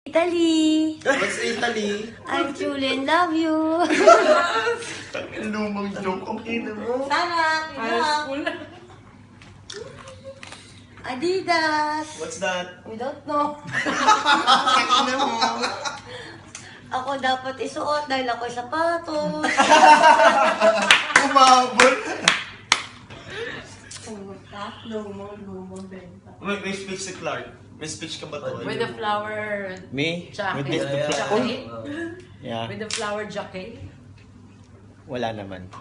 Italy! What's Italy? I truly love you! Ang lumang joke. Okay na mo. Sana! Adidas! What's that? We don't know. Ano mo? Ako dapat isuot dahil ako'y sapatos. Umabot. Lumang benta. May speech si Clark. May speech ka ba to? With the flower Me? jacket. With the flower? jacket. Yeah. With the flower jacket. Wala naman.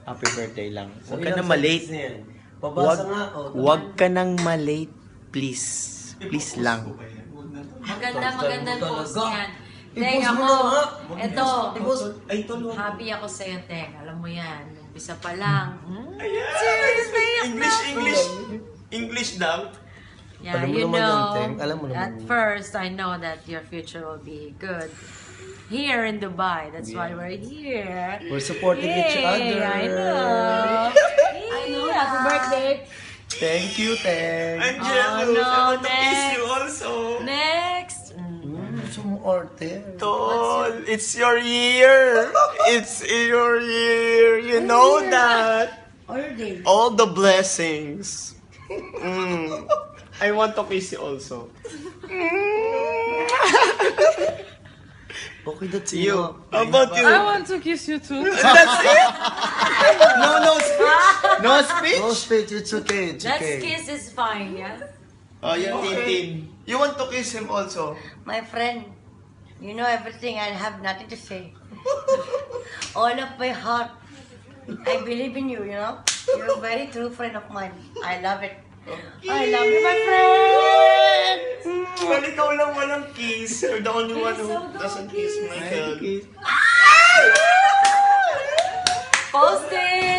Happy birthday lang. Huwag ka Ilang na malate. seconds na yan? Pabasa nga ako. Huwag ka nang malate, please. Please lang. Maganda post talaga. yan. Teng, I-post mo ako, na nga. eto, I-post. Ay, tolo. happy ako sa'yo, Teng. Alam mo yan, umpisa pa lang. Serious na English daw. Yeah, Alam mo you naman know, yan, Teng. Alam mo naman at yan. first, I know that your future will be good. Here in Dubai, that's why we're here. We're supporting each Yay, other. I know. I know Happy that. birthday. Thank you, Teng. I'm jealous. no, I want to kiss next. you also. Next. Sumorte. Tol, it's your year. It's your year. You know that. Holiday. All the blessings. I want to kiss you also. Okay, that's You. enough. How about you? I want to kiss you too. That's it? No speech. No speech? No speech, it's okay, it's Let's okay. kiss is fine, yeah? Oh, yung Tintin. You want to kiss him also? My friend, you know everything. I have nothing to say. All of my heart. I believe in you, you know. You're a very true friend of mine. I love it. I love you, my friend! Well, ikaw lang walang kiss. You're the only one who doesn't kiss Michael.